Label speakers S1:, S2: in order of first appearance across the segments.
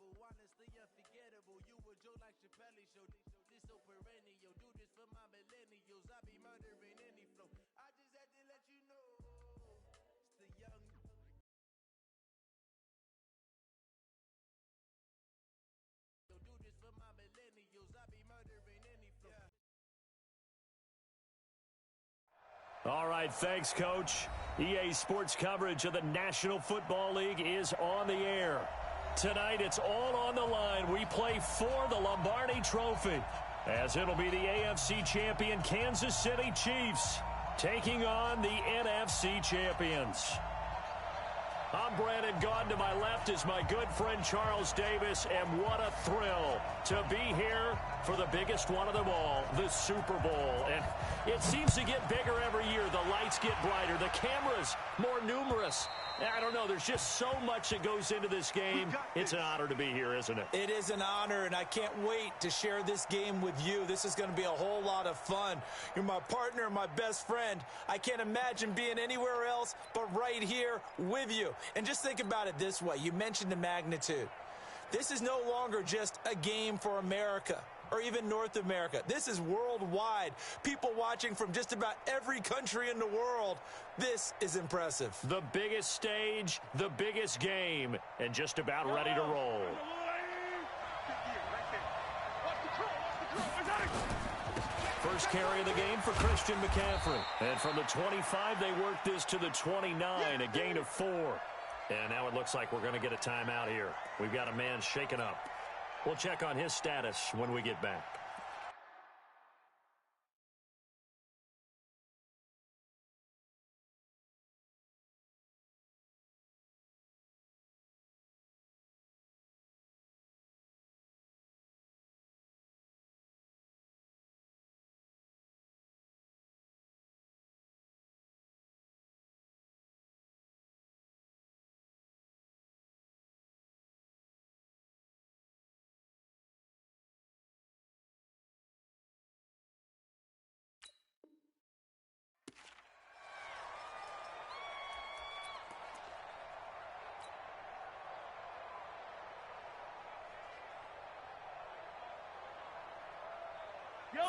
S1: Honestly unforgettable. You a Joe like Chappelle show. This so perennial. Do this for my millennials. I be murdering any flow. I just had to let you know. It's the young. Do this for my millennials. I be murdering any flow.
S2: All right, thanks, Coach. EA Sports coverage of the National Football League is on the air. Tonight, it's all on the line. We play for the Lombardi Trophy, as it'll be the AFC champion Kansas City Chiefs taking on the NFC champions. I'm Brandon Gaudin. To my left is my good friend Charles Davis, and what a thrill to be here for the biggest one of them all, the Super Bowl. And it seems to get bigger every year. The lights get brighter, the cameras more numerous. I don't know, there's just so much that goes into this game. It's an honor to be here, isn't it?
S3: It is an honor, and I can't wait to share this game with you. This is going to be a whole lot of fun. You're my partner, my best friend. I can't imagine being anywhere else but right here with you. And just think about it this way. You mentioned the magnitude. This is no longer just a game for America or even North America. This is worldwide. People watching from just about every country in the world. This is impressive.
S2: The biggest stage, the biggest game, and just about ready to roll. First carry of the game for Christian McCaffrey. And from the 25, they work this to the 29, a gain of 4. And now it looks like we're going to get a timeout here. We've got a man shaken up. We'll check on his status when we get back.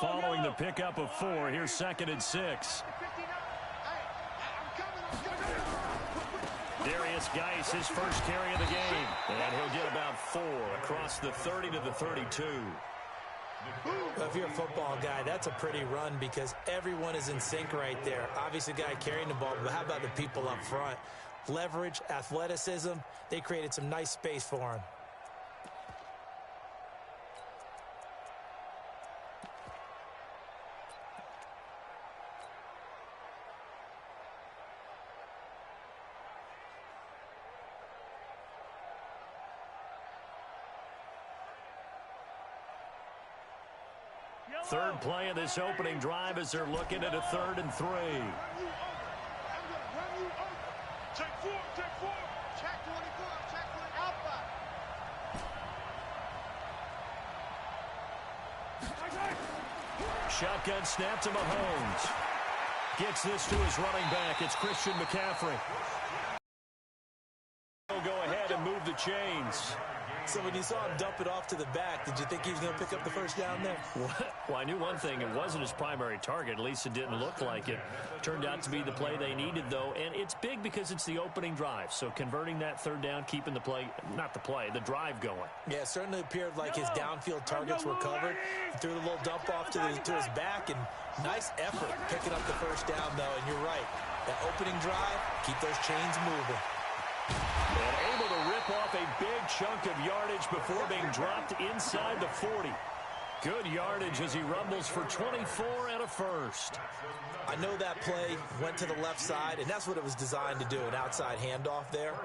S2: Following the pickup of 4, here's 2nd and 6. Darius Geis, his first carry of the game. And he'll get about 4 across the 30 to the 32.
S3: Well, if you're a football guy, that's a pretty run because everyone is in sync right there. Obviously, the guy carrying the ball, but how about the people up front? Leverage, athleticism, they created some nice space for him.
S2: Third play of this opening drive as they're looking at a 3rd and 3.
S4: Check 4, check 4. Check 24, check 1 alpha.
S2: Shotgun snap to Mahomes. Gets this to his running back. It's Christian McCaffrey. He'll go ahead and move the chains.
S3: So when you saw him dump it off to the back, did you think he was going to pick up the first down there?
S2: Well, I knew one thing. It wasn't his primary target. At least it didn't look like it. Turned out to be the play they needed, though. And it's big because it's the opening drive. So converting that 3rd down, keeping the play, not the play, the drive going.
S3: Yeah, it certainly appeared like his downfield targets were covered. He threw a little dump off to his back, and nice effort picking up the first down, though. And you're right. That opening drive, keep those chains moving.
S2: And able to rip off a big chunk of yardage before being dropped inside the 40. Good yardage as he rumbles for 24 and a first.
S3: I know that play went to the left side, and that's what it was designed to do, an outside handoff there.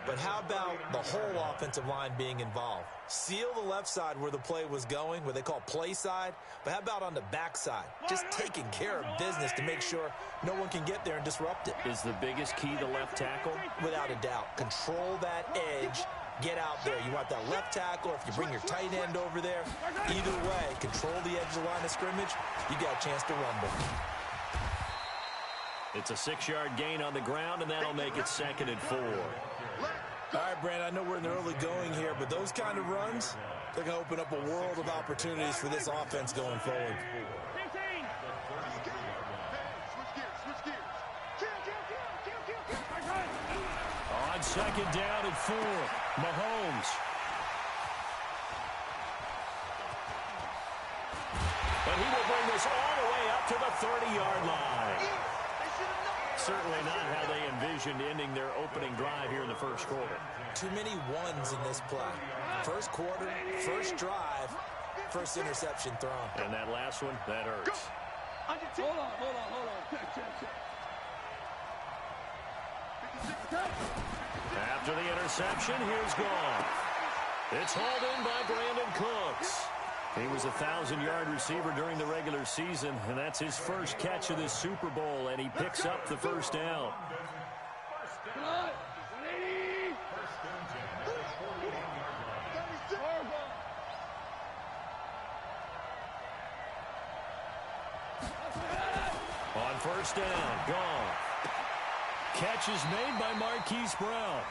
S3: But how about the whole offensive line being involved? Seal the left side where the play was going, what they call play side. But how about on the back side? Just taking care of business to make sure no one can get there and disrupt it.
S2: Is the biggest key the left tackle?
S3: Without a doubt. Control that edge. Get out there. You want that left tackle, or if you bring your tight end over there, either way, control the edge of the line of scrimmage, you got a chance to rumble.
S2: It's a 6-yard gain on the ground, and that'll make it 2nd and 4.
S3: All right, Brandon, I know we're in the early going here, but those kind of runs, they're going to open up a world of opportunities for this offense going forward.
S2: On second down and 4, Mahomes. And he will bring this all the way up to the 30-yard line. Certainly not how they envisioned ending their opening drive here in the first quarter.
S3: Too many ones in this play. First quarter, first drive, first interception thrown.
S2: And that last one, that hurts.
S4: Hold on.
S2: After the interception, here's Goff. It's hauled in by Brandon Cooks. He was a 1,000-yard receiver during the regular season, and that's his first catch of this Super Bowl, and he picks up the first down. On first down, Goff. Catch is made by Marquise Brown.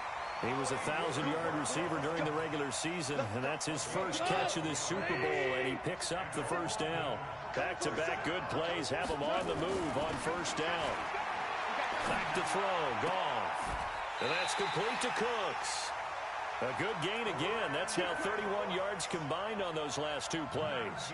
S2: He was a 1,000-yard receiver during the regular season, and that's his first catch of this Super Bowl, and he picks up the first down. Back-to-back good plays have him on the move on first down. Back to throw, Goff. And that's complete to Cooks. A good gain again. That's now 31 yards combined on those last 2 plays.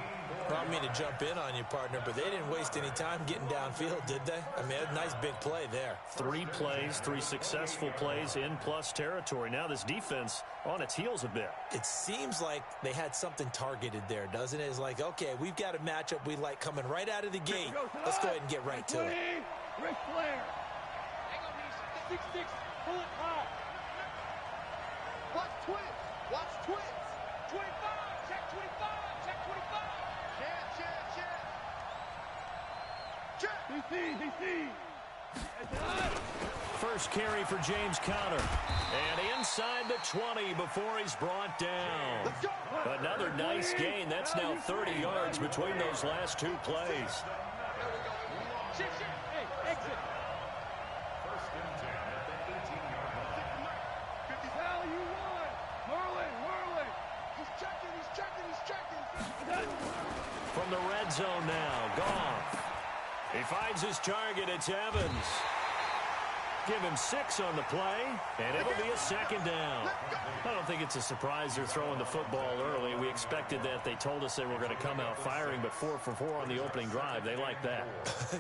S3: I don't mean to jump in on you, partner, but they didn't waste any time getting downfield, did they? I mean, a nice big play there.
S2: 3 plays, 3 successful plays in plus territory. Now this defense on its heels a bit.
S3: It seems like they had something targeted there, doesn't it? It's like, okay, we've got a matchup we like coming right out of the gate. Let's go ahead and get right to it.
S4: Ric Flair. 6-6, pull it high. Watch twins. 25, check 25, check 25. Check. DC.
S2: First carry for James Conner. And inside the 20 before he's brought down. Another nice gain. That's now 30 yards between those last 2 plays.
S4: Hey, exit. First and 10 at the 18-yard line. 50 foul, you won. Merlin. He's checking.
S2: From the red zone now, Goff. He finds his target. It's Evans. Give him 6 on the play, and it'll be a second down. I don't think it's a surprise they're throwing the football early. We expected that. They told us they were going to come out firing, but 4 for 4 on the opening drive. They like that.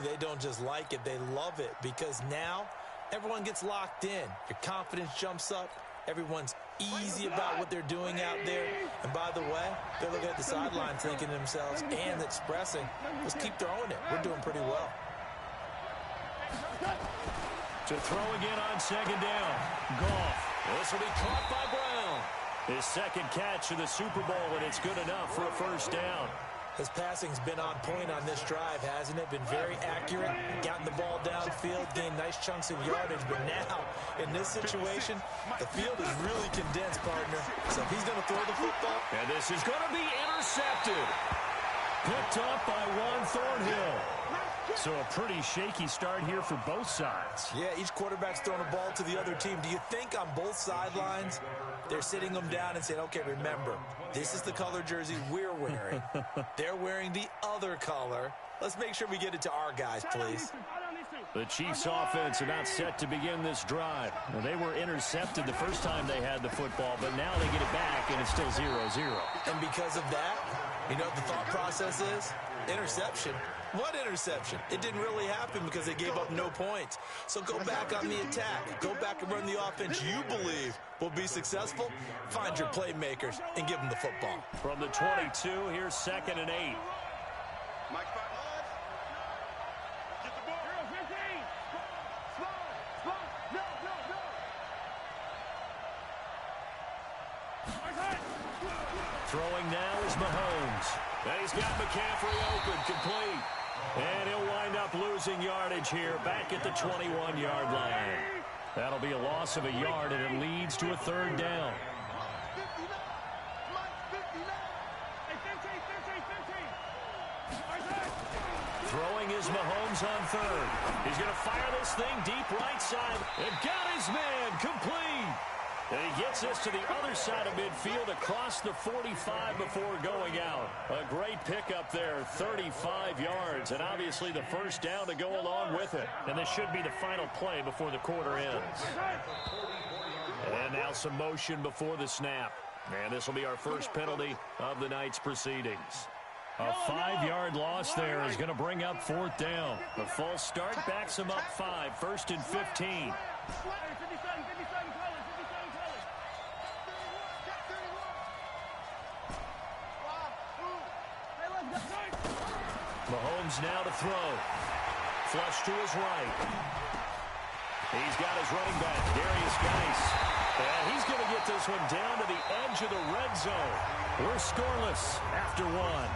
S3: They don't just like it, they love it, because now everyone gets locked in. Your confidence jumps up. Everyone's easy about what they're doing out there. And by the way, they're looking at the sideline thinking to themselves and expressing, let's keep throwing it. We're doing pretty well.
S2: To throw again on second down. Goff. This will be caught by Brown. His second catch of the Super Bowl, and it's good enough for a first down.
S3: His passing's been on point on this drive, hasn't it? Been very accurate, gotten the ball downfield, gained nice chunks of yardage. But now, in this situation, the field is really condensed, partner. So if he's going to throw the football.
S2: And this is going to be intercepted. Picked up by Juan Thornhill. So a pretty shaky start here for both sides.
S3: Yeah, each quarterback's throwing a ball to the other team. Do you think on both sidelines they're sitting them down and saying, okay, remember, this is the color jersey we're wearing. They're wearing the other color. Let's make sure we get it to our guys, please.
S2: The Chiefs' offense are not set to begin this drive. Now, they were intercepted the first time they had the football, but now they get it back, and it's still 0-0.
S3: And because of that, you know what the thought process is? Interception. What interception? It didn't really happen because they gave up no points. So go back on the attack. Go back and run the offense you believe will be successful. Find your playmakers and give them the football.
S2: From the 22, here's 2nd and 8. Throwing now is Mahomes. And he's got McCaffrey open, complete. And he'll wind up losing yardage here back at the 21-yard line. That'll be a loss of a yard, and it leads to a 3rd down. Throwing is Mahomes on 3rd. He's going to fire this thing deep right side. And got his man complete. And he gets this to the other side of midfield across the 45 before going out. A great pickup there, 35 yards, and obviously the first down to go along with it. And this should be the final play before the quarter ends. And now some motion before the snap. And this will be our first penalty of the night's proceedings. A 5-yard loss there is going to bring up fourth down. The false start backs him up 5, first and 15. Mahomes now to throw. Flush to his right. He's got his running back, Darius Geis. And he's going to get this one down to the edge of the red zone. We're scoreless after one.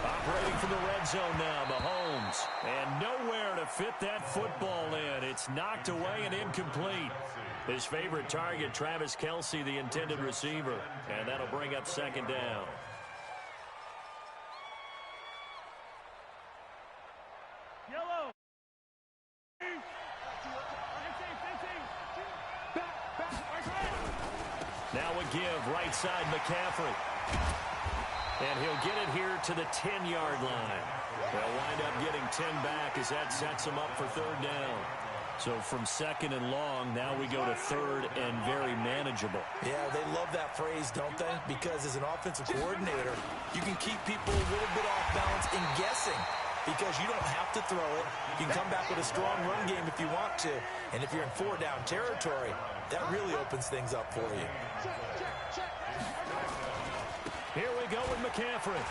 S2: Operating from the red zone now, Mahomes. And nowhere to fit that football in. It's knocked away and incomplete. His favorite target, Travis Kelce, the intended receiver. And that'll bring up second down.
S4: Yellow.
S2: Now a give, right side McCaffrey. And he'll get it here to the 10-yard line. They'll wind up getting 10 back as that sets him up for third down. So from second and long, now we go to third and very manageable.
S3: Yeah, they love that phrase, don't they? Because as an offensive coordinator, you can keep people a little bit off balance and guessing because you don't have to throw it. You can come back with a strong run game if you want to. And if you're in four-down territory, that really opens things up for you.
S2: Here we go with McCaffrey.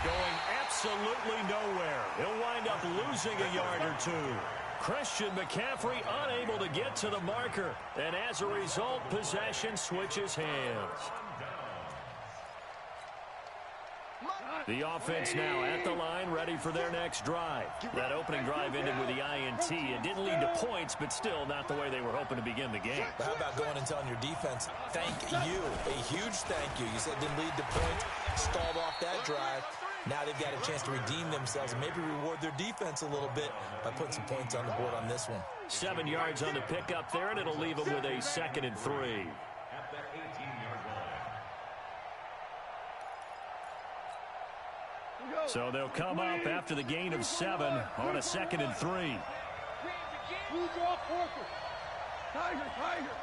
S2: Going absolutely nowhere. He'll wind up losing a yard or two. Christian McCaffrey unable to get to the marker. And as a result, possession switches hands. The offense now at the line, ready for their next drive. That opening drive ended with the INT. It didn't lead to points, but still not the way they were hoping to begin the game.
S3: But how about going and telling your defense, thank you, a huge thank you. You said didn't lead to points, stalled off that drive. Now they've got a chance to redeem themselves and maybe reward their defense a little bit by putting some points on the board on this one.
S2: 7 yards on the pickup there, and it'll leave them with a 2nd and 3. So they'll come up after the gain of 7 on a 2nd and 3.
S4: Tiger, Tiger.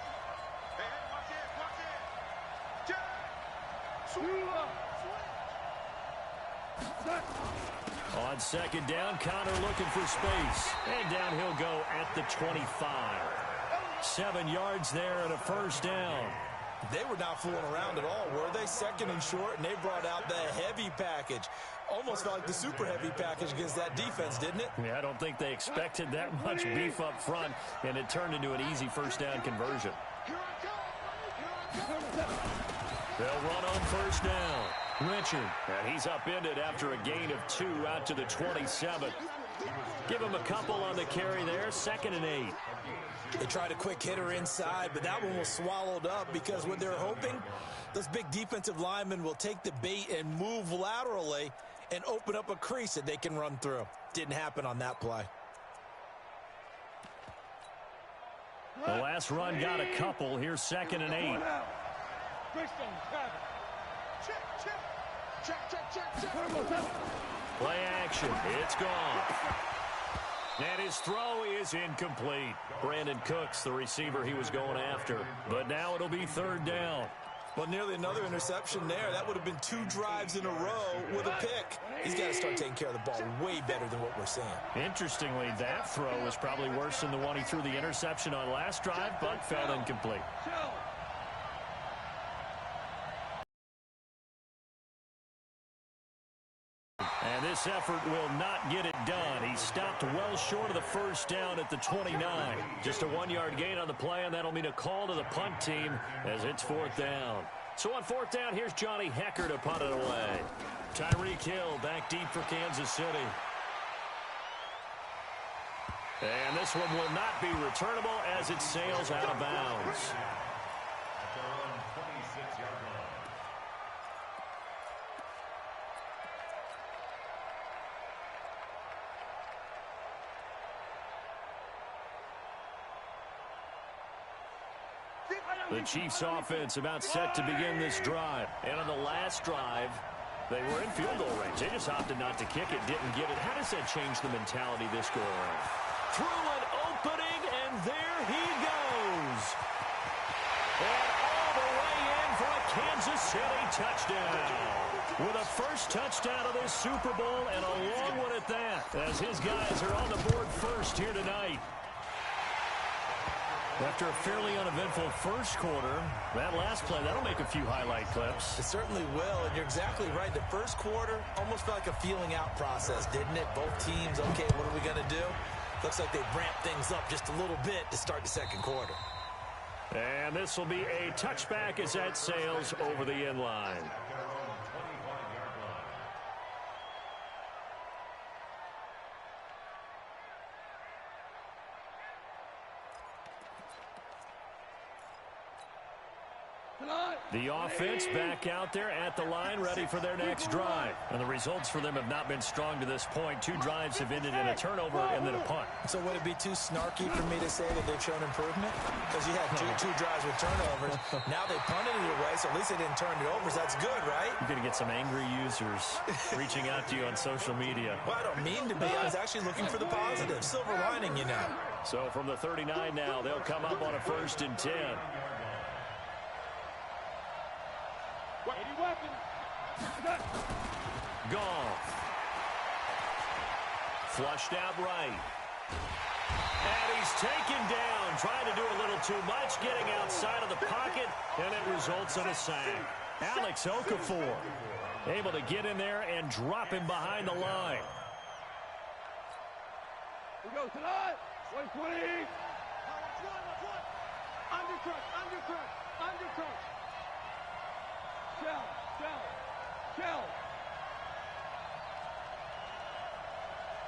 S4: Hey, watch it.
S2: On second down, Connor looking for space. And down he'll go at the 25. 7 yards there and a first down.
S3: They were not fooling around at all, were they? Second and short, and they brought out the heavy package. Almost felt like the super heavy package against that defense, didn't it?
S2: Yeah, I don't think they expected that much beef up front, and it turned into an easy first down conversion. They'll run on first down. Richard, and he's upended after a gain of 2 out to the 27. Give him a couple on the carry there, 2nd and 8.
S3: They tried a quick hitter inside, but that one was swallowed up because what they're hoping, those big defensive linemen will take the bait and move laterally and open up a crease that they can run through. Didn't happen on that play.
S2: The last run got a couple. Here's 2nd and 8. Play action. It's gone. And his throw is incomplete. Brandon Cooks, the receiver he was going after. But now it'll be third down.
S3: Well, nearly another interception there. That would have been 2 drives in a row with a pick. He's got to start taking care of the ball way better than what we're seeing.
S2: Interestingly, that throw was probably worse than the one he threw the interception on last drive, but fell incomplete. And this effort will not get it done. He stopped well short of the first down at the 29. Just a 1-yard gain on the play, and that'll mean a call to the punt team as it's fourth down. So on fourth down, here's Johnny Hecker to punt it away. Tyreek Hill back deep for Kansas City. And this one will not be returnable as it sails out of bounds.
S5: At their own 26-yard line.
S2: The Chiefs offense about set to begin this drive. And on the last drive, they were in field goal range. They just opted not to kick it, didn't get it. How does that change the mentality this go around? Through an opening, and there he goes. And all the way in for a Kansas City touchdown. With a first touchdown of this Super Bowl and a long one at that, as his guys are on the board first here tonight. After a fairly uneventful first quarter, that last play, that'll make a few highlight clips.
S3: It certainly will, and you're exactly right. The first quarter almost felt like a feeling out process, didn't it? Both teams, okay, what are we going to do? Looks like they ramped things up just a little bit to start the second quarter.
S2: And this will be a touchback as that sails over the end line. The offense back out there at the line, ready for their next drive. And the results for them have not been strong to this point. 2 drives have ended in a turnover and then a punt.
S3: So would it be too snarky for me to say that they've shown improvement? Because you had two drives with turnovers. Now they punted it away, so at least they didn't turn it over. So that's good, right?
S2: You're going to get some angry users reaching out to you on social media.
S3: Well, I don't mean to be. I was actually looking for the positive. Silver lining, you know.
S2: So from the 39 now, they'll come up on a 1st and 10. Goff. Flushed out right. And he's taken down, trying to do a little too much, getting outside of the pocket, and it results in a sack. Alex Okafor able to get in there and drop him behind the line.
S4: We go tonight. 120. Undercrunch. Shell.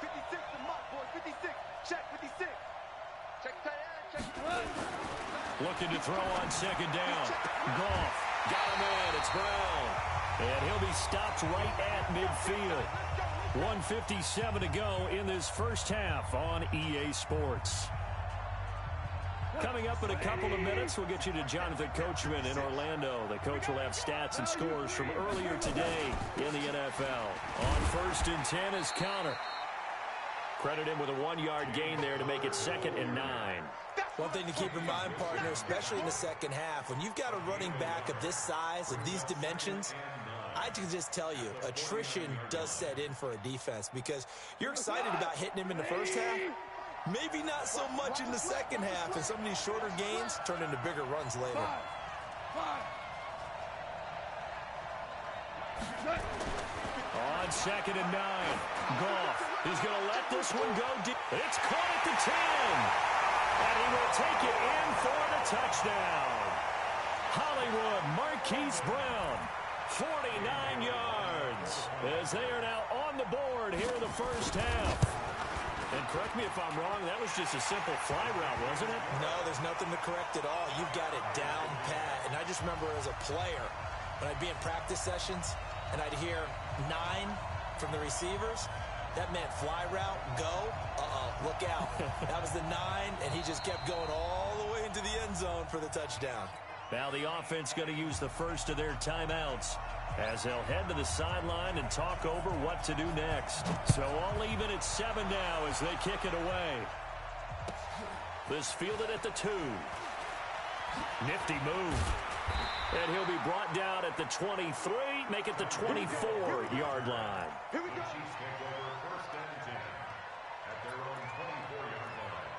S6: 56, the mock boy, 56. Check 56. Check tight end, check it.
S2: Looking to throw on 2nd down. Goff got him in. It's Brown. And he'll be stopped right at midfield. 1:57 to go in this first half on EA Sports. Coming up in a couple of minutes, we'll get you to Jonathan Coachman in Orlando. The coach will have stats and scores from earlier today in the NFL. On 1st and 10 is Counter. Credit him with a 1-yard gain there to make it 2nd and 9.
S3: One thing to keep in mind, partner, especially in the second half, when you've got a running back of this size, of these dimensions, I can just tell you, attrition does set in for a defense because you're excited about hitting him in the first half. Maybe not so much in the second half, and some of these shorter gains turn into bigger runs later.
S2: On 2nd and 9, Goff is going to let this one go deep. It's caught at the 10, and he will take it in for the touchdown. Hollywood Marquise Brown, 49 yards, as they are now on the board here in the first half. And correct me if I'm wrong, that was just a simple fly route, wasn't it?
S3: No, there's nothing to correct at all. You've got it down pat. And I just remember as a player, when I'd be in practice sessions and I'd hear 9 from the receivers, that meant fly route, go, look out. That was the 9, and he just kept going all the way into the end zone for the touchdown.
S2: Now the offense going to use the first of their timeouts as they'll head to the sideline and talk over what to do next. So all even at 7 now as they kick it away. This fielded at the 2. Nifty move. And he'll be brought down at the 23, make it the 24-yard line.
S5: Here we go. Chiefs take over 1st and 10 at their own 24-yard line.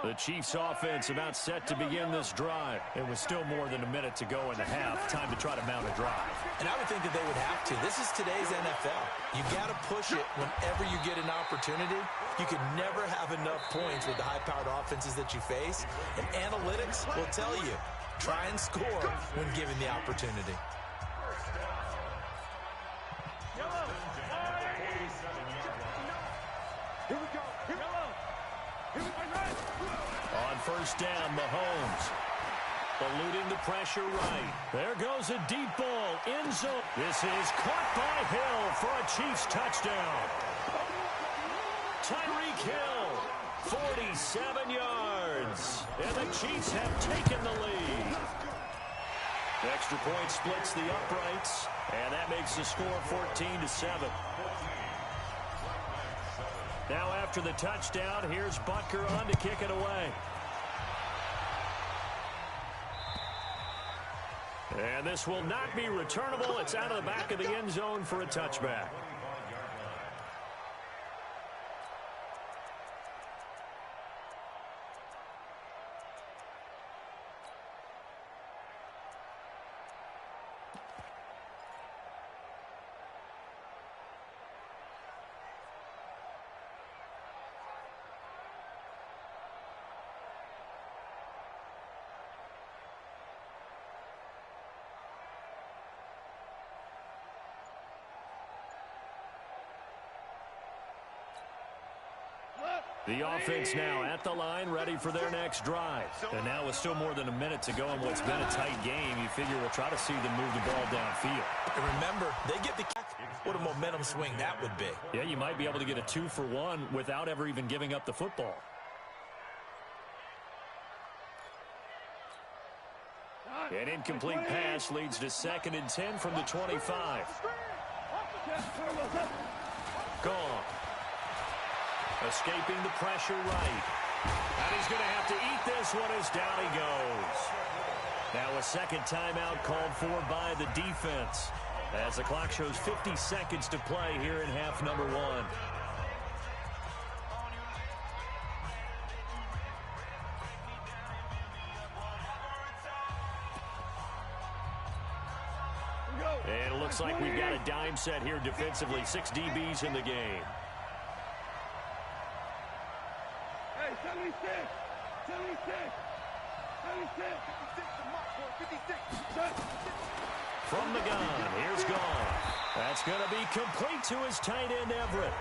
S2: The Chiefs offense about set to begin this drive. It was still more than a minute to go in the half. Time to try to mount a drive.
S3: And I would think that they would have to. This is today's NFL. You got to push it whenever you get an opportunity. You can never have enough points with the high-powered offenses that you face. And analytics will tell you, try and score when given the opportunity.
S4: Here we go.
S2: On first down, Mahomes. Eluding the pressure right. There goes a deep ball. End zone. This is caught by Hill for a Chiefs touchdown. Tyreek Hill, 47 yards. And the Chiefs have taken the lead. The extra point splits the uprights. And that makes the score 14-7. Now after the touchdown, here's Butker on to kick it away. And this will not be returnable. It's out of the back of the end zone for a touchback. The offense now at the line, ready for their next drive. And now with still more than a minute to go in what's been a tight game, you figure we'll try to see them move the ball downfield.
S3: And remember, they get the kick. What a momentum swing that would be.
S2: Yeah, you might be able to get a 2-for-1 without ever even giving up the football. An incomplete pass leads to 2nd and 10 from the 25. Gone. Escaping the pressure right. And he's going to have to eat this one as down he goes. Now a second timeout called for by the defense, as the clock shows 50 seconds to play here in half number 1. And it looks like we've got a dime set here defensively. 6 DBs in the game.
S4: 76, 56.
S2: From the gun, here's Gone. That's going to be complete to his tight end, Everett.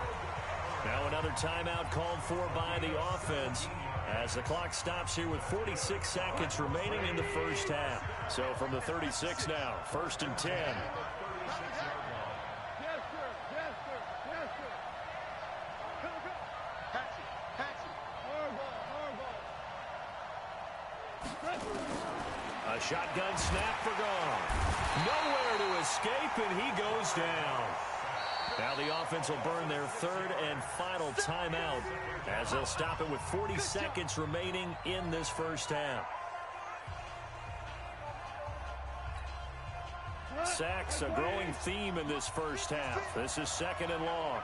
S2: Now another timeout called for by the offense, as the clock stops here with 46 seconds remaining in the first half. So from the 36 now, 1st and 10.
S4: Yes, sir.
S2: A shotgun snap for Gone. Nowhere to escape, and he goes down. Now the offense will burn their 3rd and final timeout, as they'll stop it with 40 seconds remaining in this first half. Sacks, a growing theme in this first half. This is 2nd and long.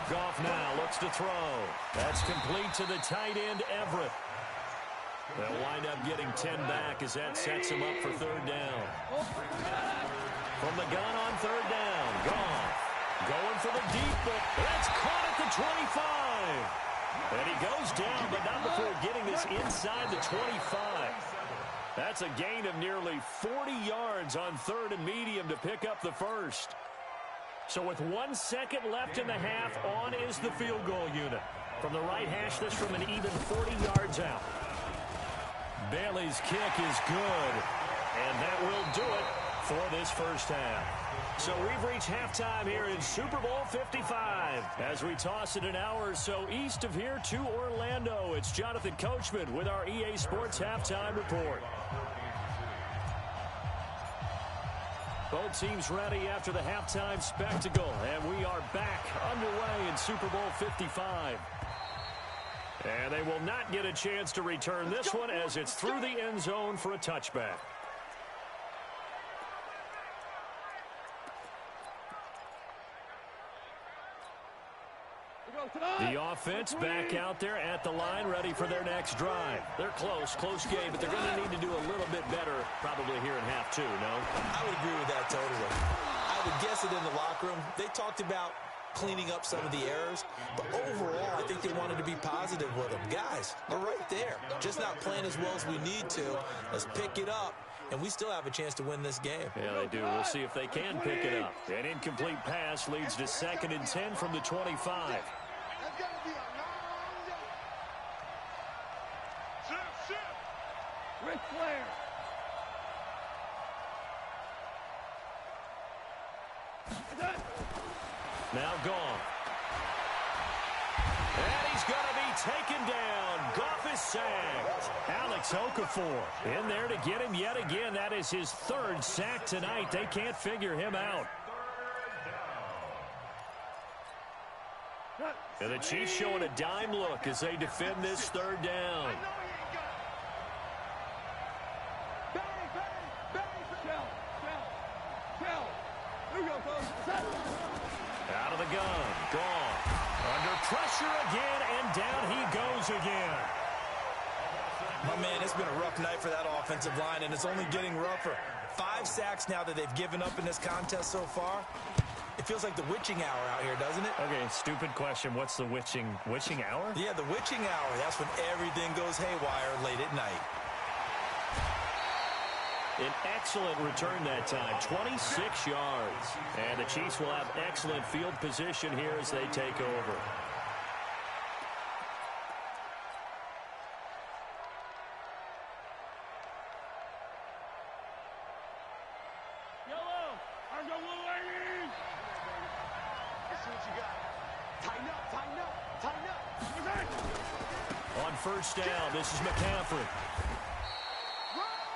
S2: Goff now looks to throw. That's complete to the tight end, Everett. They'll wind up getting 10 back as that sets him up for 3rd down. From the gun on 3rd down, Goff going for the deep ball. That's caught at the 25. And he goes down, but not before getting this inside the 25. That's a gain of nearly 40 yards on 3rd and medium to pick up the first. So with 1 second left in the half, on is the field goal unit. From the right hash, this from an even 40 yards out. Bailey's kick is good, and that will do it for this first half. So we've reached halftime here in Super Bowl 55. As we toss it an hour or so east of here to Orlando, it's Jonathan Coachman with our EA Sports Halftime Report. Both teams ready after the halftime spectacle, and we are back underway in Super Bowl 55. And they will not get a chance to return this one as it's through the end zone for a touchback. The offense back out there at the line, ready for their next drive. They're close game, but they're going to need to do a little bit better probably here in half two, no?
S3: I would agree with that totally. I would guess it in the locker room. They talked about cleaning up some of the errors, but overall, I think they wanted to be positive with them. Guys, we're right there. Just not playing as well as we need to. Let's pick it up, and we still have a chance to win this game.
S2: Yeah, they do. We'll see if they can pick it up. An incomplete pass leads to 2nd and 10 from the 25.
S4: Ric Flair.
S2: Now gone. And he's going to be taken down. Goff is sacked. Alex Okafor in there to get him yet again. That is his 3rd sack tonight. They can't figure him out. And the Chiefs showing a dime look as they defend this 3rd down. Out of the gun. Gone. Under pressure again, and down he goes again.
S3: My man, it's been a rough night for that offensive line, and it's only getting rougher. 5 sacks now that they've given up in this contest so far. It feels like the witching hour out here, doesn't it?
S2: Okay, stupid question. What's the witching hour?
S3: Yeah, the witching hour. That's when everything goes haywire late at night.
S2: An excellent return that time, 26 yards. And the Chiefs will have excellent field position here as they take over.
S4: Yellow, I'm the blue ladies.
S6: Let's see what you got. Tighten up, tighten up, tighten up.
S2: On 1st down, this is McCaffrey.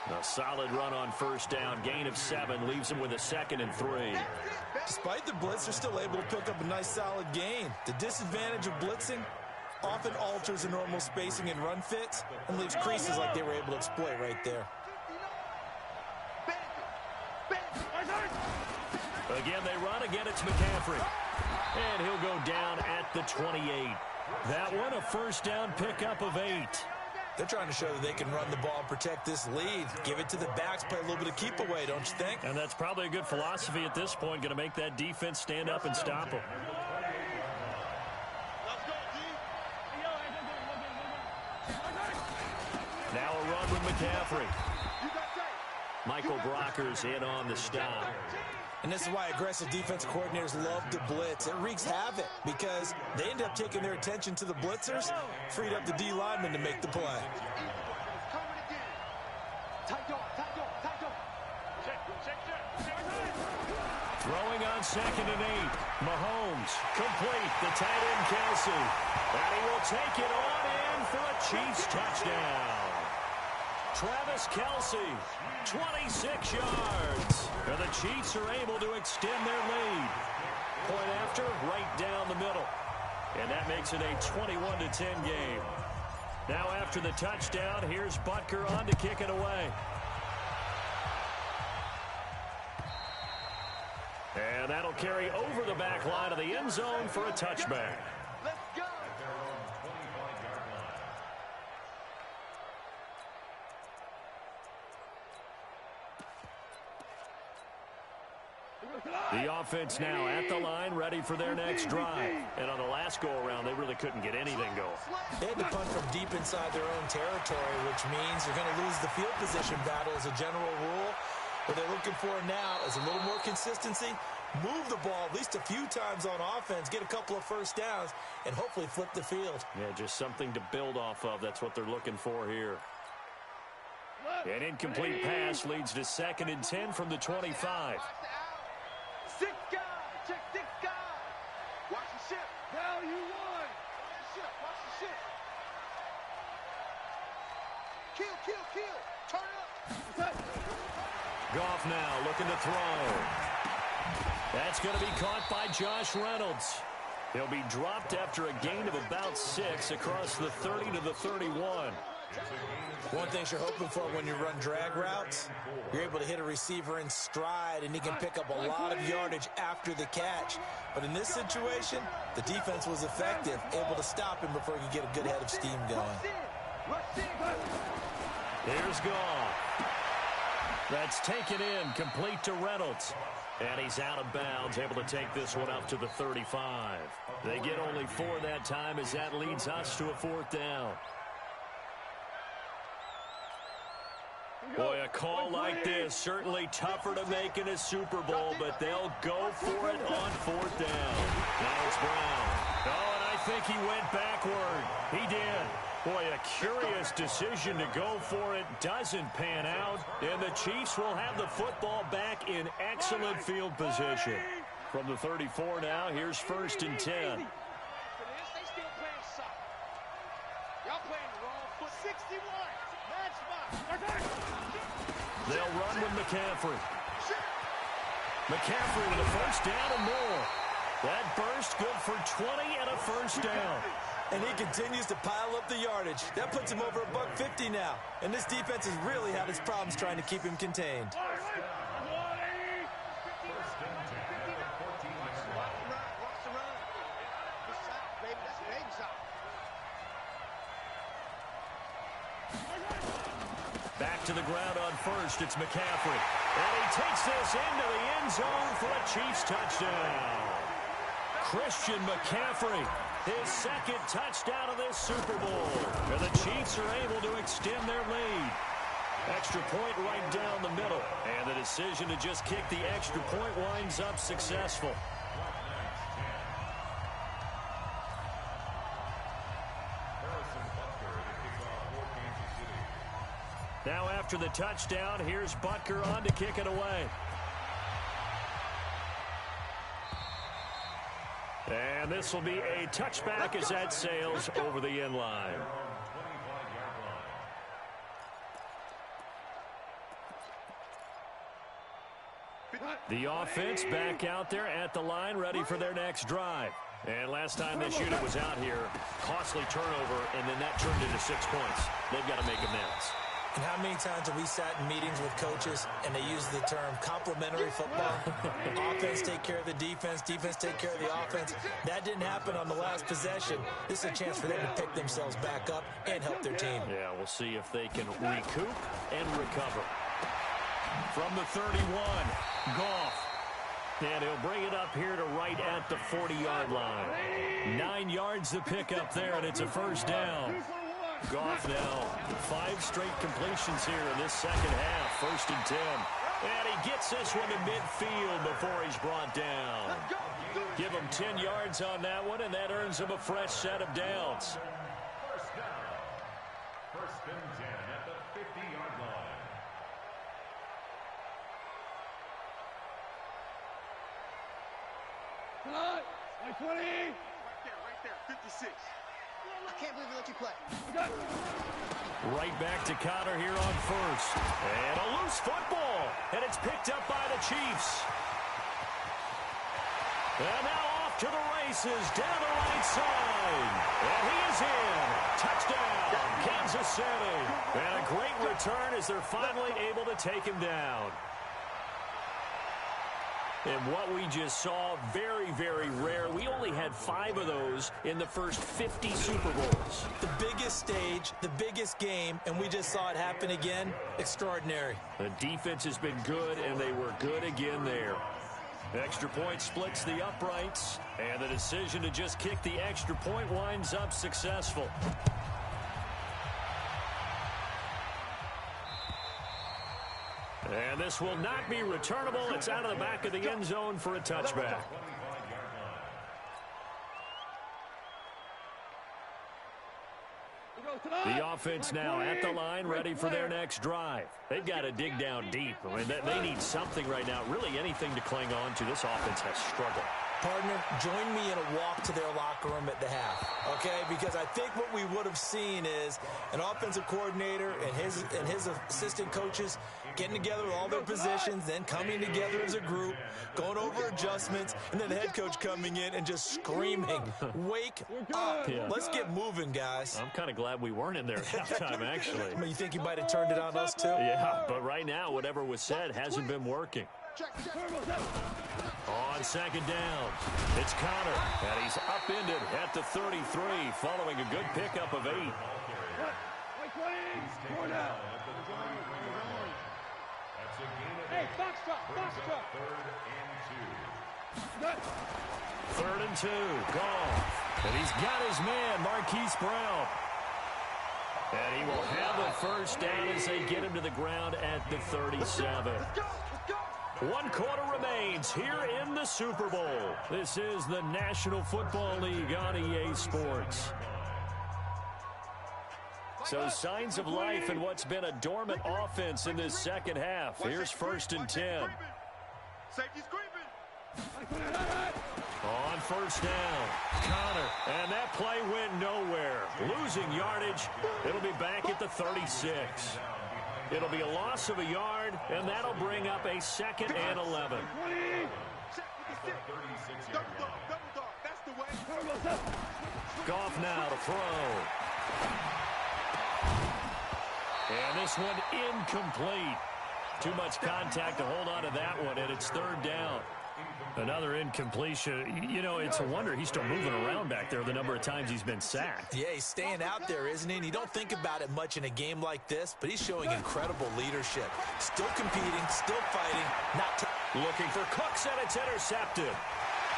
S2: A solid run on 1st down. Gain of 7 leaves him with a 2nd and 3.
S3: Despite the blitz, they're still able to pick up a nice solid gain. The disadvantage of blitzing often alters the normal spacing and run fits and leaves creases like they were able to exploit right there.
S2: Again, they run. Again, it's McCaffrey. And he'll go down at the 28. That one, a 1st down pickup of 8.
S3: They're trying to show that they can run the ball and protect this lead. Give it to the backs, play a little bit of keep away, don't you think?
S2: And that's probably a good philosophy at this point, going to make that defense stand up and stop them. Now a run with McCaffrey. Michael Brocker's in on the stop.
S3: And this is why aggressive defense coordinators love to blitz. It wreaks havoc because they end up taking their attention to the blitzers, freed up the D lineman to make the play.
S2: Throwing on 2nd and 8. Mahomes complete. The tight end Kelsey. And he will take it on in for a Chiefs touchdown. Travis Kelsey, 26 yards. And the Chiefs are able to extend their lead. Point after, right down the middle. And that makes it a 21-10 game. Now after the touchdown, here's Butker on to kick it away. And that'll carry over the back line of the end zone for a touchback.
S6: Let's go.
S2: The offense now at the line, ready for their next drive. And on the last go-around, they really couldn't get anything going.
S3: They had to punt from deep inside their own territory, which means you're going to lose the field position battle as a general rule. What they're looking for now is a little more consistency, move the ball at least a few times on offense, get a couple of 1st downs, and hopefully flip the field.
S2: Yeah, just something to build off of. That's what they're looking for here. An incomplete pass leads to 2nd and 10 from the 25.
S6: 6 guys. Check 6 guys. Watch the ship.
S4: Value 1.
S6: Watch the ship. Watch the ship. Kill, kill, kill. Turn up.
S2: Goff now looking to throw. That's going to be caught by Josh Reynolds. He'll be dropped after a gain of about 6 across the 30 to the 31.
S3: One thing you're hoping for when you run drag routes, you're able to hit a receiver in stride, and he can pick up a lot of yardage after the catch. But in this situation, the defense was effective, able to stop him before he could get a good head of steam going.
S2: Here's Goff. That's taken in, complete to Reynolds. And he's out of bounds, able to take this one up to the 35. They get only 4 that time as that leads us to a 4th down. Boy, a call like this, certainly tougher to make in a Super Bowl, but they'll go for it on 4th down. Now it's Brown. Oh, and I think he went backward. He did. Boy, a curious decision to go for it. Doesn't pan out, and the Chiefs will have the football back in excellent field position. From the 34 now, here's 1st and 10.
S6: They still playing soft. Y'all playing the wrong foot. 61.
S2: They'll run with McCaffrey. McCaffrey with a 1st down and more. That burst good for 20 and a 1st down.
S3: And he continues to pile up the yardage. That puts him over $150 now. And this defense has really had its problems trying to keep him contained.
S2: Back to the ground on 1st. It's McCaffrey. And he takes this into the end zone for a Chiefs touchdown. Christian McCaffrey, his 2nd touchdown of this Super Bowl. And the Chiefs are able to extend their lead. Extra point right down the middle. And the decision to just kick the extra point winds up successful. Now after the touchdown, here's Butker on to kick it away. And this will be a touchback as that sails over the end line. The offense back out there at the line, ready for their next drive. And last time this unit was out here, costly turnover, and then that turned into 6 points. They've got to make amends.
S3: And how many times have we sat in meetings with coaches and they use the term complementary football? Offense take care of the defense, defense take care of the offense. That didn't happen on the last possession. This is a chance for them to pick themselves back up and help their team.
S2: Yeah, we'll see if they can recoup and recover. From the 31, Goff. And he'll bring it up here to right at the 40-yard line. 9 yards to pick up there, and it's a 1st down. Goff now 5 straight completions here in this second half. 1st and 10. And he gets this one to midfield before he's brought down. Give him 10 yards on that one, and that earns him a fresh set of downs.
S5: 1st down. 1st and 10 at the 50-yard line.
S4: Like 20.
S6: Right there, 56. I can't believe we let you play.
S2: Right back to Connor here on 1st. And a loose football. And it's picked up by the Chiefs. And now off to the races down the right side. And he is in. Touchdown, Kansas City. And a great return as they're finally able to take him down. And what we just saw, very, very rare. We only had 5 of those in the first 50 Super Bowls.
S3: The biggest stage, the biggest game, and we just saw it happen again. Extraordinary.
S2: The defense has been good, and they were good again there. Extra point splits the uprights, and the decision to just kick the extra point winds up successful. And this will not be returnable. It's out of the back of the end zone for a touchback. The offense now at the line, ready for their next drive. They've got to dig down deep. I mean, they need something right now, really anything to cling on to. This offense has struggled.
S3: Partner, join me in a walk to their locker room at the half, okay? Because I think what we would have seen is an offensive coordinator and his assistant coaches getting together with all their positions, then coming together as a group, going over adjustments, and then the head coach coming in and just screaming, "Wake up.
S2: Yeah.
S3: Let's get moving, guys."
S2: I'm kind of glad we weren't in there at halftime, actually.
S3: I mean, you think he might have turned it on us, too?
S2: Yeah, but right now, whatever was said hasn't been working. On second down, it's Connor, and he's upended at the 33, following a good pickup of 8.
S4: Hey, box drop.
S2: Third and 2, Goff. And he's got his man, Marquise Brown. And he will have the first down as they get him to the ground at the 37. 1 quarter remains here in the Super Bowl. This is the National Football League on EA Sports. So signs of life in what's been a dormant offense in this second half. Here's 1st and 10.
S6: Safety screaming.
S2: On first down, Connor, and that play went nowhere. Losing yardage, it'll be back at the 36. It'll be a loss of a yard, and that'll bring up a 2nd and 11. Goff now to throw. And this one incomplete. Too much contact to hold on to that one, and it's 3rd down. Another incompletion. You know, it's a wonder he's still moving around back there the number of times he's been sacked.
S3: Yeah, he's staying out there, isn't he? And you don't think about it much in a game like this, but he's showing incredible leadership. Still competing, still fighting, not
S2: looking for Cooks, and it's intercepted.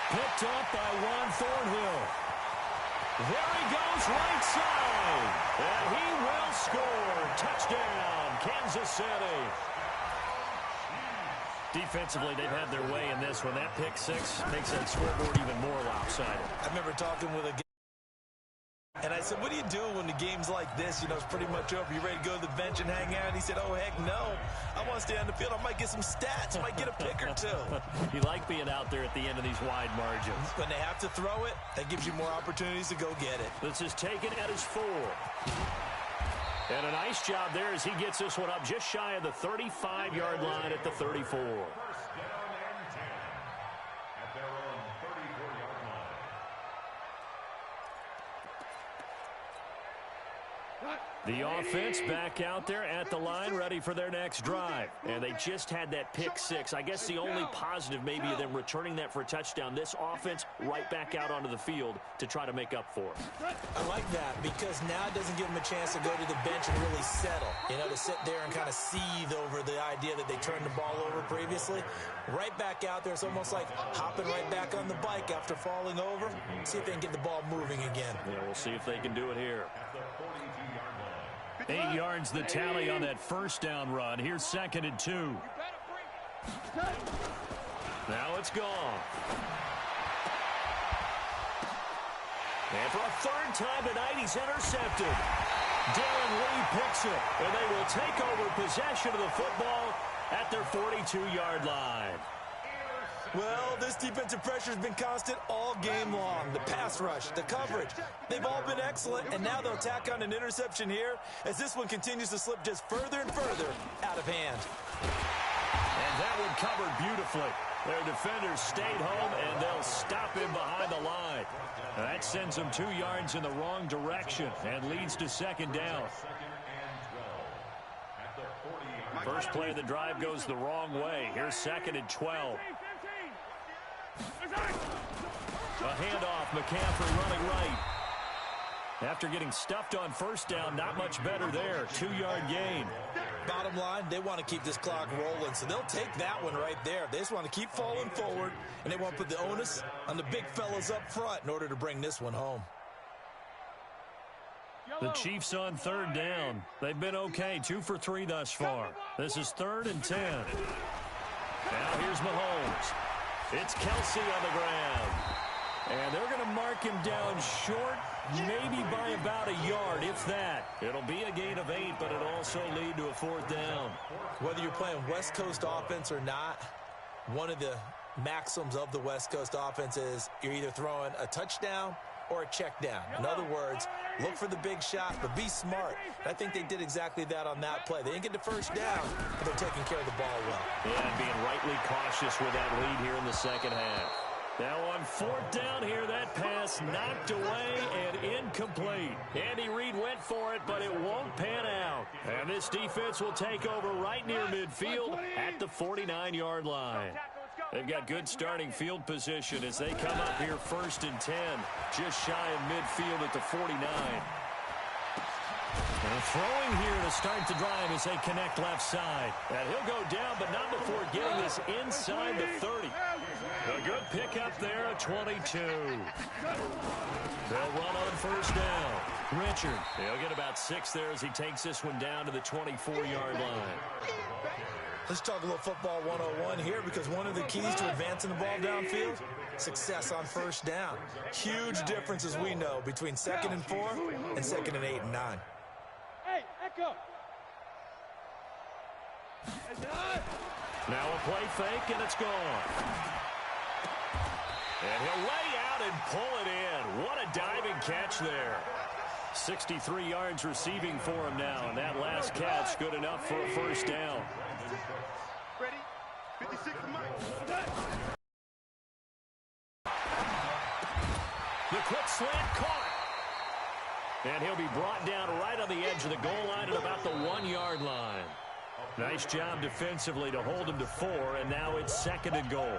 S2: Picked up by Juan Thornhill. There he goes right side. And he will score. Touchdown, Kansas City. Defensively, they've had their way in this one. That pick 6 makes that scoreboard even more lopsided.
S3: I remember talking with a guy, and I said, "What do you do when the game's like this? You know, it's pretty much over. You ready to go to the bench and hang out?" And he said, "Oh, heck no. I want to stay on the field. I might get some stats. I might get a pick or 2.
S2: You like being out there at the end of these wide margins.
S3: When they have to throw it, that gives you more opportunities to go get it.
S2: This is taken at his 4. And a nice job there as he gets this one up just shy of the 35-yard line at the 34. The offense back out there at the line, ready for their next drive. And they just had that pick 6. I guess the only positive maybe of them returning that for a touchdown. This offense right back out onto the field to try to make up for it.
S3: I like that because now it doesn't give them a chance to go to the bench and really settle. You know, to sit there and kind of seethe over the idea that they turned the ball over previously. Right back out there, it's almost like hopping right back on the bike after falling over. See if they can get the ball moving again.
S2: Yeah, we'll see if they can do it here. 8 yards the tally on that first down run. Here's 2nd and 2. Now it's gone. And for a 3rd time tonight, he's intercepted. Darren Lee picks it, and they will take over possession of the football at their 42-yard line.
S3: Well, this defensive pressure has been constant all game long. The pass rush, the coverage, they've all been excellent, and now they'll tack on an interception here as this one continues to slip just further and further out of hand.
S2: And that one covered beautifully. Their defenders stayed home, and they'll stop him behind the line. That sends them 2 yards in the wrong direction and leads to 2nd down. First play of the drive goes the wrong way. Here's 2nd and 12. A handoff, McCaffrey running right. After getting stuffed on first down, not much better there. 2-yard gain.
S3: Bottom line, they want to keep this clock rolling, so they'll take that one right there. They just want to keep falling forward, and they want to put the onus on the big fellas up front in order to bring this one home.
S2: The Chiefs on 3rd down. They've been okay, 2 for 3 thus far. This is 3rd and 10. Now here's Mahomes. It's Kelsey on the ground. And they're going to mark him down short, maybe by about a yard, if that. It'll be a gain of 8, but it'll also lead to a 4th down.
S3: Whether you're playing West Coast offense or not, one of the maxims of the West Coast offense is you're either throwing a touchdown or a check down. In other words, look for the big shot, but be smart. And I think they did exactly that on that play. They didn't get the first down, but they're taking care of the ball well.
S2: Yeah, and being rightly cautious with that lead here in the second half. Now on fourth down here, that pass knocked away and incomplete. Andy Reid went for it, but it won't pan out. And this defense will take over right near midfield at the 49-yard line. They've got good starting field position as they come up here 1st and 10, just shy of midfield at the 49. And throwing here to start the drive as they connect left side. And he'll go down, but not before getting this inside the 30. A good pickup there at 22. They'll run on first down. Richard, he'll get about 6 there as he takes this one down to the 24-yard line.
S3: Let's talk a little football 101 here, because one of the keys to advancing the ball downfield, success on first down. Huge difference, as we know, between 2nd and 4 and 2nd and 8 and 9.
S4: Hey, Echo.
S2: Now a play fake, and it's gone. And he'll lay out and pull it in. What a diving catch there. 63 yards receiving for him now, and that last catch good enough for a first down.
S6: Ready? 56 Mike.
S2: The quick slant caught. And he'll be brought down right on the edge of the goal line at about the 1-yard line. Nice job defensively to hold him to 4, and now it's 2nd and goal.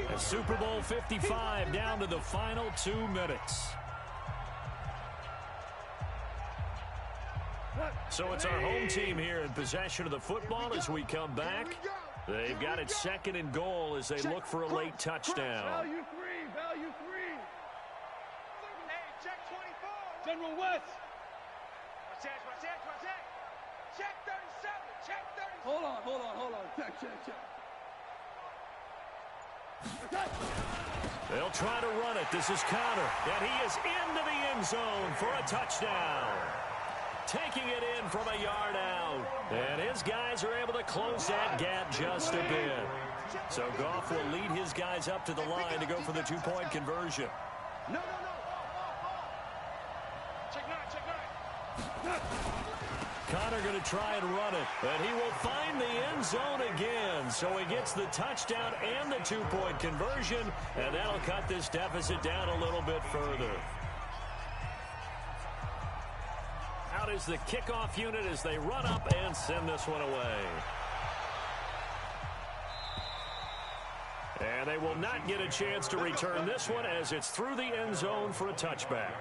S2: And Super Bowl 55 down to the final 2 minutes. So it's our home team here in possession of the football as we come back. They've got it 2nd and goal as they look for a late touchdown.
S4: Value 3, value 3.
S6: Hey, check 24.
S4: General West.
S6: Watch that. Check 37. Check 37.
S4: Hold on. Check.
S2: They'll try to run it. This is Connor, and he is into the end zone for a touchdown. Taking it in from a yard out. And his guys are able to close that gap just a bit. So Goff will lead his guys up to the line to go for the 2-point conversion.
S6: No. Check 9.
S2: Connor going to try and run it. And he will find the end zone again. So he gets the touchdown and the 2-point conversion. And that'll cut this deficit down a little bit further. Out is the kickoff unit as they run up and send this one away. And they will not get a chance to return this one as it's through the end zone for a touchback.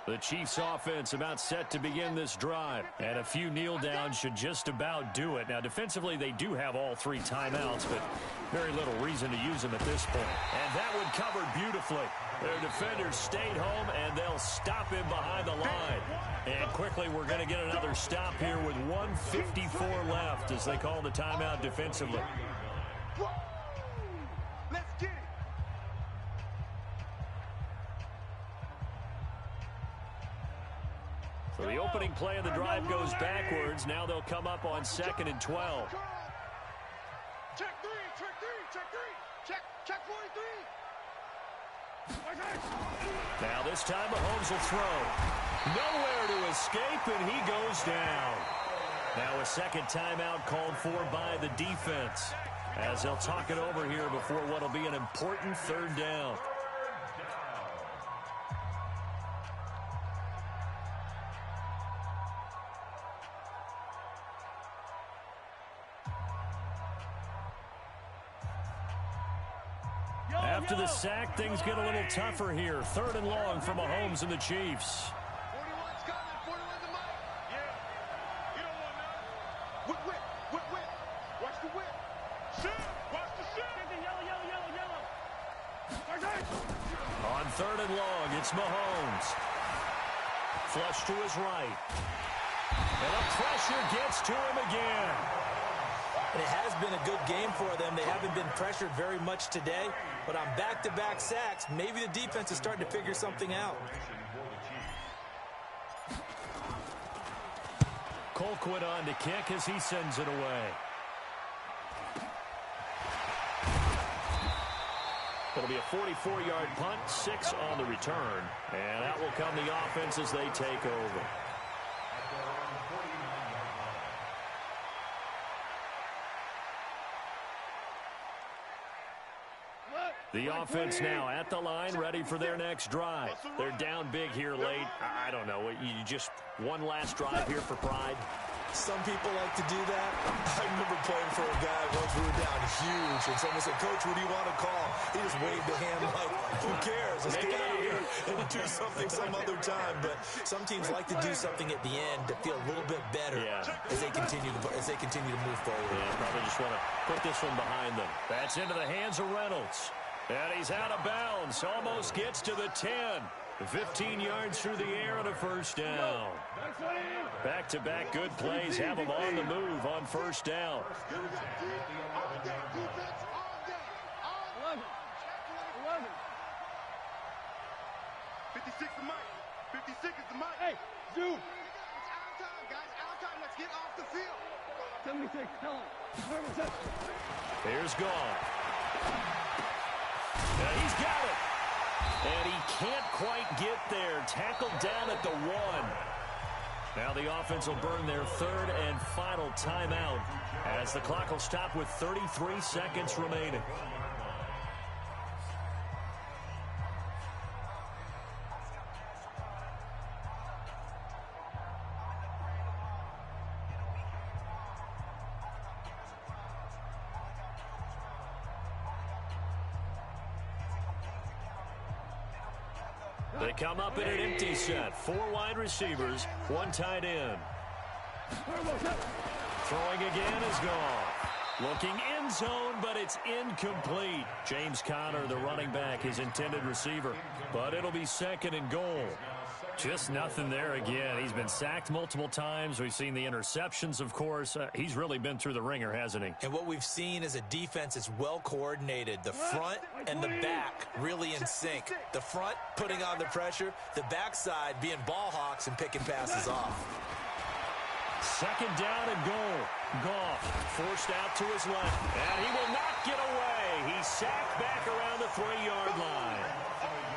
S2: The Chiefs offense about set to begin this drive. And a few kneel downs should just about do it. Now, defensively, they do have all 3 timeouts, but very little reason to use them at this point. And that one covered beautifully. Their defenders stayed home, and they'll stop him behind the line. And quickly, we're going to get another stop here with 1:54 left as they call the timeout defensively.
S6: Let's get it.
S2: So the opening play of the drive goes backwards. Now they'll come up on 2nd and 12.
S6: Check 3. Check 43.
S2: Now this time Mahomes will throw. Nowhere to escape, and he goes down. Now a second timeout called for by the defense as they'll talk it over here before what will be an important 3rd down. After the sack, things get a little tougher here. 3rd and long for Mahomes and the Chiefs.
S6: 41's coming. 41's the mic. Yeah. You don't want none. Whip. Watch the whip. Shoot. Watch the shoot. Yellow.
S2: On 3rd and long, it's Mahomes. Flush to his right. And the pressure gets to him again.
S3: And it has been a good game for them. They haven't been pressured very much today, but on back-to-back sacks, maybe the defense is starting to figure something out.
S2: Colquitt on to kick as he sends it away. It'll be a 44-yard punt, 6 on the return. And out will come the offense as they take over. The offense now at the line, ready for their next drive. They're down big here late. I don't know. You just one last drive here for pride.
S3: Some people like to do that. I remember playing for a guy once we were down huge, and someone said, "Coach, what do you want to call?" He just waved the hand like, "Who cares? Let's get out of here and do something some other time." But some teams like to do something at the end to feel a little bit better as they continue to move forward.
S2: Yeah, probably just want to put this one behind them. That's into the hands of Reynolds. And he's out of bounds. Almost gets to the 10. 15 yards through the air and a first down. Back-to-back good plays have them on the move on first down.
S6: 56 the mic. 56 is the mic. Hey, Zoo. It's out time, guys. Out time. Let's get off the field. 76. Tell him.
S2: Here's Goff. He's got it. And he can't quite get there. Tackled down at the 1. Now the offense will burn their third and final timeout as the clock will stop with 33 seconds remaining. They come up in an empty set. 4 wide receivers, 1 tight end. Throwing again is Goff. Looking end zone, but it's incomplete. James Conner, the running back, his intended receiver. But it'll be 2nd and goal. Just nothing there again. He's been sacked multiple times. We've seen the interceptions, of course. He's really been through the ringer, hasn't he?
S3: And what we've seen is a defense that's well coordinated. The front and the back really in sync. The front putting on the pressure. The backside being ball hawks and picking passes off.
S2: 2nd down and goal. Goff forced out to his left. And he will not get away. He's sacked back around the 3-yard line.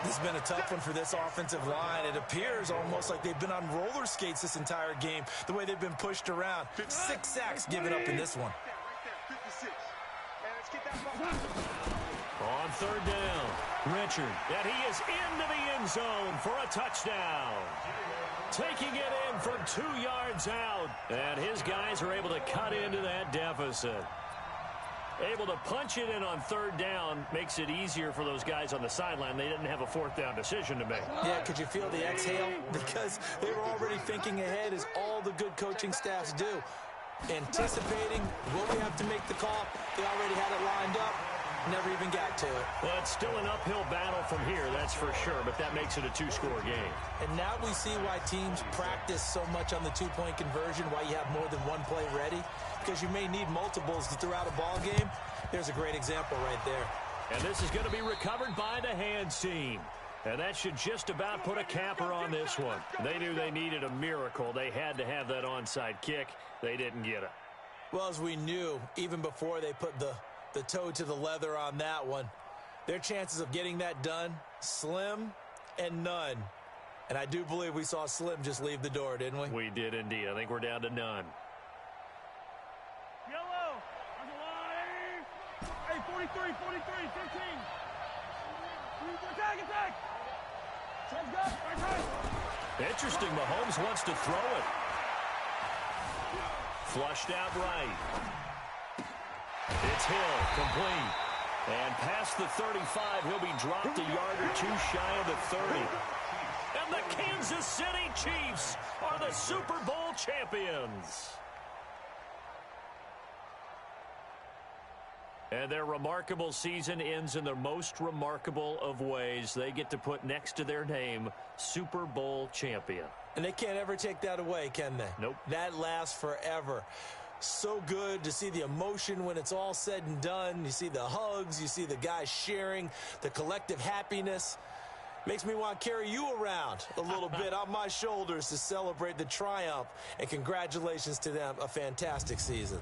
S3: This has been a tough one for this offensive line. It appears almost like they've been on roller skates this entire game, the way they've been pushed around. 6 sacks given up in this one.
S2: On 3rd down, Richard. And he is into the end zone for a touchdown. Taking it in from 2 yards out. And his guys are able to cut into that deficit. Able to punch it in on 3rd down makes it easier for those guys on the sideline. They didn't have a 4th down decision to make.
S3: Yeah, could you feel the exhale? Because they were already thinking ahead, as all the good coaching staffs do. Anticipating, will we have to make the call? They already had it lined up. Never even got to it.
S2: Well, it's still an uphill battle from here, that's for sure, but that makes it a 2-score game.
S3: And now we see why teams practice so much on the 2-point conversion, why you have more than one play ready, because you may need multiples throughout a ball game. There's a great example right there.
S2: And this is going to be recovered by the hands team. And that should just about put a capper on this one. They knew they needed a miracle. They had to have that onside kick. They didn't get it.
S3: Well, as we knew, even before they put the toe to the leather on that one, their chances of getting that done, slim and none. And I do believe we saw Slim just leave the door, didn't we?
S2: We did indeed. I think we're down to none.
S4: Yellow, on the line. Hey, 43, 15. Attack. Let's go. Right.
S2: Interesting. Mahomes wants to throw it. Flushed out right. It's Hill, complete. And past the 35, he'll be dropped a yard or 2 shy of the 30. And the Kansas City Chiefs are the Super Bowl champions. And their remarkable season ends in the most remarkable of ways. They get to put next to their name, Super Bowl champion.
S3: And they can't ever take that away, can they?
S2: Nope.
S3: That lasts forever. So good to see the emotion when it's all said and done. You see the hugs, you see the guys sharing, the collective happiness. Makes me want to carry you around a little bit on my shoulders to celebrate the triumph. And congratulations to them. A fantastic season.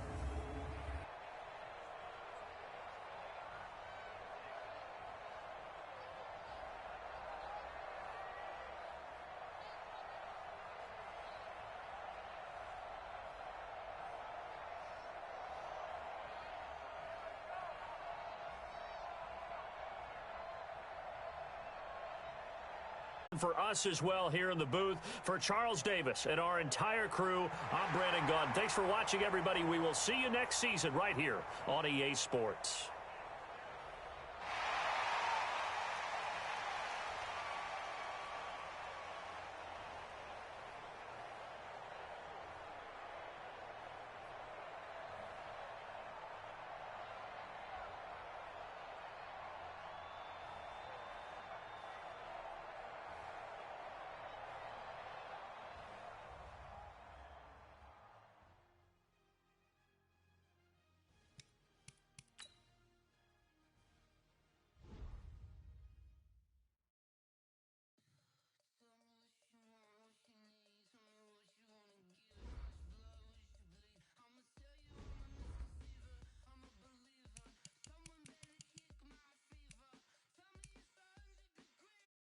S2: For us as well here in the booth. For Charles Davis and our entire crew, I'm Brandon Gunn. Thanks for watching, everybody. We will see you next season right here on EA Sports.